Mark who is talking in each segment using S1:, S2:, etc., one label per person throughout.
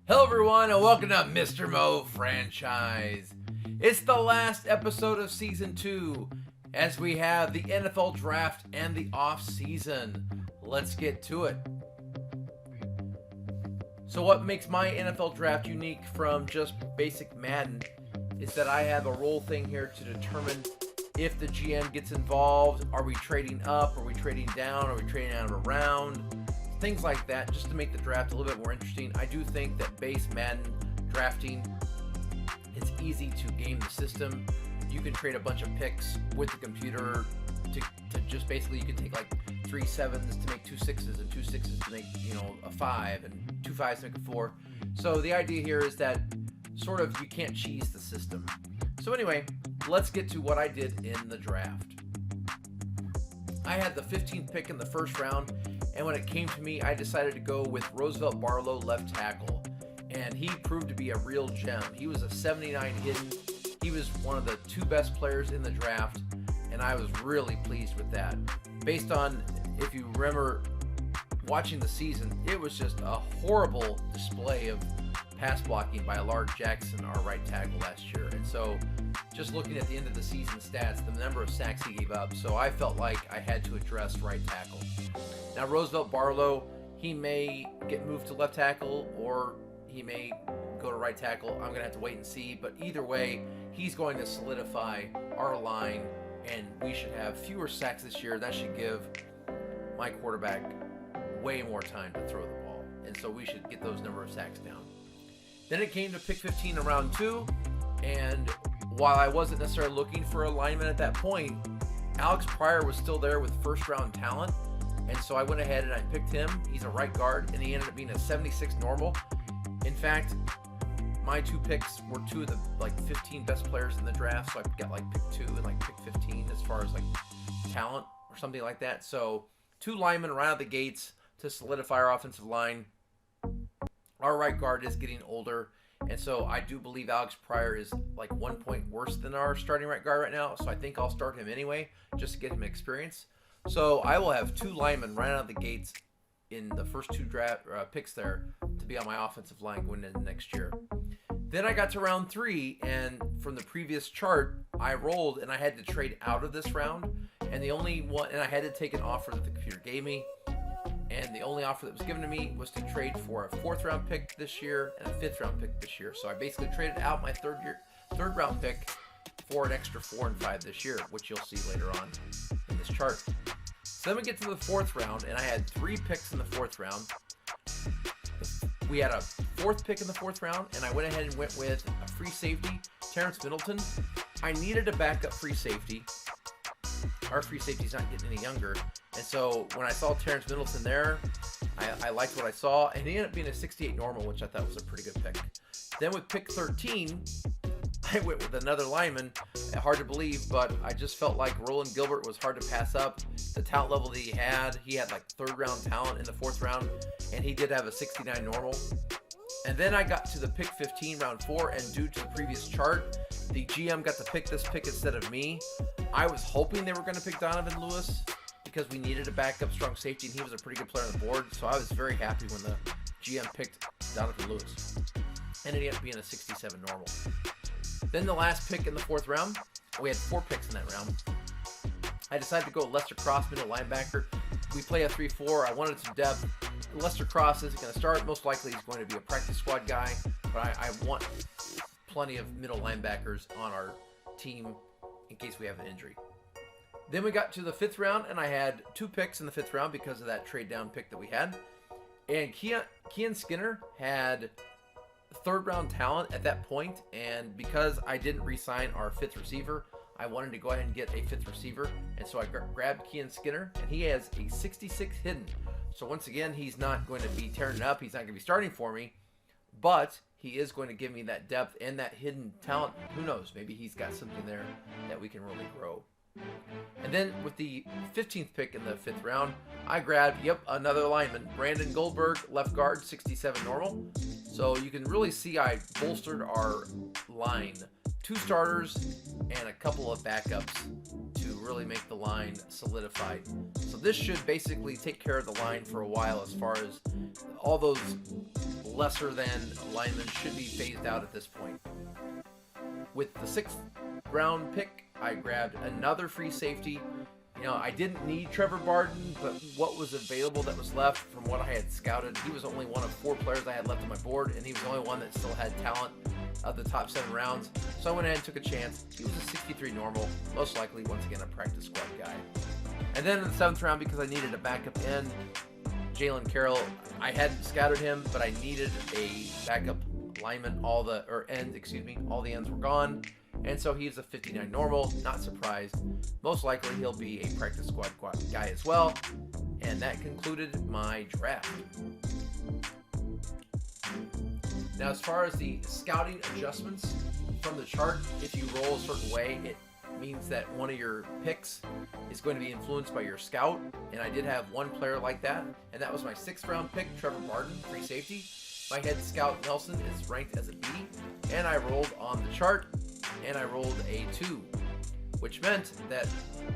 S1: Hello everyone and welcome to Mr.MoFranchise. It's the last episode of Season 2 as we have the N.F.L. Draft and the off-season. Let's get to it. So what makes my NFL Draft unique from just basic Madden is that I have a role thing here to determine if the GM gets involved. Are we trading up? Are we trading down? Are we trading out of a round? Things like that, just to make the draft a little bit more interesting. I do think that base Madden drafting, it's easy to game the system. You can trade a bunch of picks with the computer to just basically, you can take like 3 7s to make 2 6s and 2 6s to make, a 5 and 2 5s to make a 4. So the idea here is that sort of you can't cheese the system. So anyway, let's get to what I did in the draft. I had the 15th pick in the first round, and when it came to me, I decided to go with Roosevelt Barlow, left tackle, and he proved to be a real gem. He was a 79 hidden. He was one of the 2 best players in the draft, and I was really pleased with that. Based on, if you remember watching the season, it was just a horrible display of pass blocking by Lark Jackson, our right tackle last year. And so just looking at the end of the season stats, the number of sacks he gave up, so I felt like I had to address right tackle. Now Roosevelt Barlow, he may get moved to left tackle or he may go to right tackle. I'm going to have to wait and see, but either way, he's going to solidify our line and we should have fewer sacks this year. That should give my quarterback way more time to throw the ball, and so we should get those number of sacks down. Then it came to pick 15 in round 2, and while I wasn't necessarily looking for a lineman at that point, Alex Pryor was still there with first round talent, and so I went ahead and I picked him. He's a right guard, and he ended up being a 76 normal. In fact, my 2 picks were 2 of the 15 best players in the draft, so I got pick 2 and pick 15 as far as talent or something like that. So 2 linemen right out of the gates to solidify our offensive line. Our right guard is getting older, and so I do believe Alex Pryor is 1 point worse than our starting right guard right now, so I think I'll start him anyway just to get him experience. So I will have 2 linemen right out of the gates in the first 2 draft picks there to be on my offensive line going into next year. Then I got to round 3, and from the previous chart, I rolled and I had to trade out of this round, and the only one, and I had to take an offer that the computer gave me. And the only offer that was given to me was to trade for a 4th round pick this year and a 5th round pick this year. So I basically traded out my 3rd round pick for an extra 4 and 5 this year, which you'll see later on in this chart. So then we get to the 4th round, and I had 3 picks in the 4th round. We had a 4th pick in the 4th round, and I went ahead and went with a free safety, Terrence Middleton. I needed a backup free safety. Our free safety's not getting any younger. And so when I saw Terrence Middleton there, I liked what I saw. And he ended up being a 68 normal, which I thought was a pretty good pick. Then with pick 13, I went with another lineman. Hard to believe, but I just felt like Roland Gilbert was hard to pass up. The talent level that he had 3rd round talent in the 4th round, and he did have a 69 normal. And then I got to the pick 15, round 4, and due to the previous chart, the GM got to pick this pick instead of me. I was hoping they were going to pick Donovan Lewis because we needed a backup strong safety, and he was a pretty good player on the board. So I was very happy when the GM picked Donovan Lewis. And it ended up being a 67 normal. Then the last pick in the 4th round, we had 4 picks in that round. I decided to go Lester Cross, middle linebacker. We play a 3-4. I wanted some depth. Lester Cross isn't going to start. Most likely he's going to be a practice squad guy, but I want plenty of middle linebackers on our team in case we have an injury. Then we got to the 5th round, and I had 2 picks in the 5th round because of that trade down pick that we had. And Kean Skinner had 3rd round talent at that point, and because I didn't re-sign our 5th receiver, I wanted to go ahead and get a 5th receiver, and so I grabbed Kean Skinner, and he has a 66 hidden. So once again, he's not going to be tearing it up. He's not going to be starting for me, but he is going to give me that depth and that hidden talent. Who knows? Maybe he's got something there that we can really grow. And then with the 15th pick in the 5th round, I grabbed, another lineman, Brandon Goldberg, left guard, 67 normal. So you can really see I bolstered our line. 2 starters and a couple of backups to really make the line solidified. So this should basically take care of the line for a while, as far as all those lesser than linemen should be phased out at this point. With the 6th round pick, I grabbed another free safety. You know, I didn't need Trevor Barden, but what was available that was left from what I had scouted, he was only one of 4 players I had left on my board, and he was the only one that still had talent of the top 7 rounds. So I went ahead and took a chance. He was a 63 normal, most likely, once again, a practice squad guy. And then in the 7th round, because I needed a backup end, Jalen Carroll, I hadn't scouted him, but I needed a backup lineman. All the ends were gone. And so he's a 59 normal, not surprised. Most likely he'll be a practice squad guy as well. And that concluded my draft. Now, as far as the scouting adjustments from the chart, if you roll a certain way, it means that one of your picks is going to be influenced by your scout. And I did have one player like that, and that was my 6th round pick, Trevor Barden, free safety. My head scout, Nelson, is ranked as a B, and I rolled on the chart, and I rolled a 2, which meant that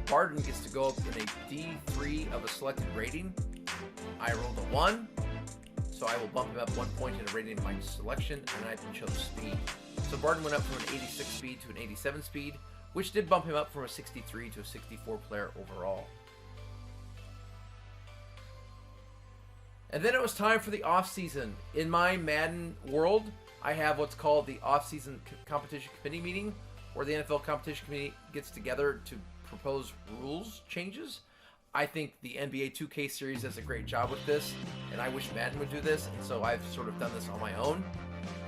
S1: Barden gets to go up in a D3 of a selected rating. I rolled a 1, so I will bump him up 1 point in a rating of my selection, and I chose speed. So Barden went up from an 86 speed to an 87 speed, which did bump him up from a 63 to a 64 player overall. And then it was time for the off-season. In my Madden world, I have what's called the off-season competition committee meeting, where the NFL competition committee gets together to propose rules changes. I think the NBA 2K series does a great job with this, and I wish Madden would do this, and so I've sort of done this on my own.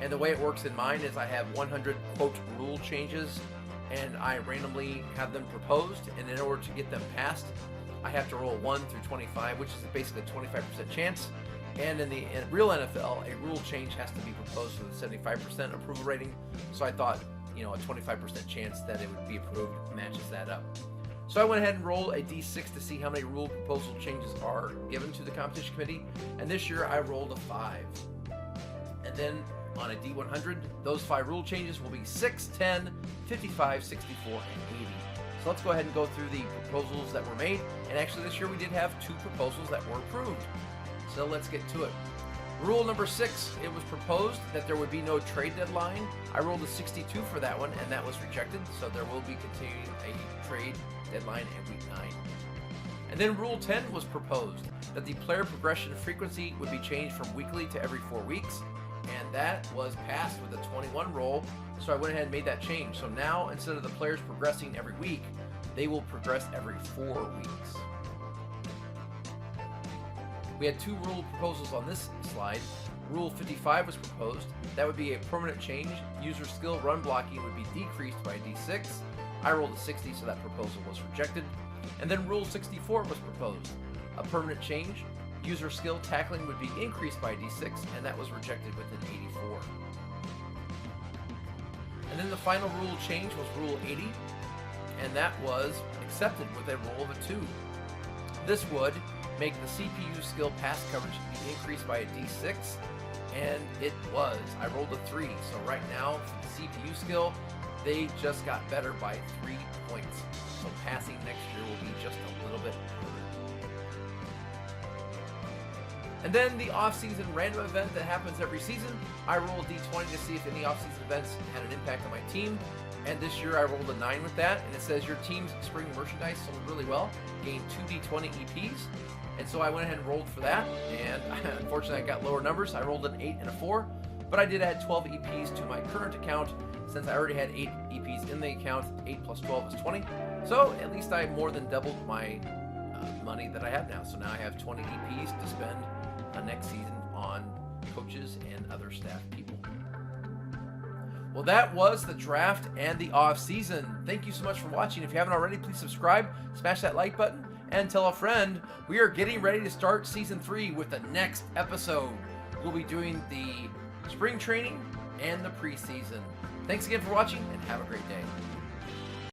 S1: And the way it works in mine is I have 100, quote, rule changes, and I randomly have them proposed, and in order to get them passed, I have to roll 1 through 25, which is basically a 25% chance. And in real NFL, a rule change has to be proposed with a 75% approval rating. So I thought, a 25% chance that it would be approved matches that up. So I went ahead and rolled a D6 to see how many rule proposal changes are given to the competition committee. And this year I rolled a 5. And then on a D100, those 5 rule changes will be 6, 10, 55, 64, and 80. So let's go ahead and go through the proposals that were made. And actually this year we did have 2 proposals that were approved. So let's get to it. Rule number 6, it was proposed that there would be no trade deadline. I rolled a 62 for that one, and that was rejected. So there will be continuing a trade deadline in week 9. And then Rule 10 was proposed that the player progression frequency would be changed from weekly to every 4 weeks. And that was passed with a 21 roll. So I went ahead and made that change. So now, instead of the players progressing every week, they will progress every 4 weeks. We had 2 rule proposals on this slide. Rule 55 was proposed. That would be a permanent change. User skill run blocking would be decreased by a D6. I rolled a 60, so that proposal was rejected. And then Rule 64 was proposed. A permanent change. User skill tackling would be increased by a D6, and that was rejected with an 84. And then the final rule change was Rule 80, and that was accepted with a roll of a 2. This would make the CPU skill pass coverage be increased by a D6, and it was. I rolled a 3, so right now for the CPU skill, they just got better by 3 points. So passing next year will be just a little bit harder. And then the off-season random event that happens every season, I roll a D20 to see if any off-season events had an impact on my team. And this year I rolled a 9 with that, and it says your team's spring merchandise sold really well, gained 2 D20 EPs. And so I went ahead and rolled for that, and unfortunately I got lower numbers. I rolled an 8 and a 4, but I did add 12 EPs to my current account since I already had 8 EPs in the account. 8 plus 12 is 20. So at least I more than doubled my money that I have now. So now I have 20 EPs to spend next season on coaches and other staff people. Well, that was the draft and the off season. Thank you so much for watching. If you haven't already, please subscribe, smash that like button, and tell a friend. We are getting ready to start season 3 with the next episode. We'll be doing the spring training and the preseason. Thanks again for watching, and have a great day.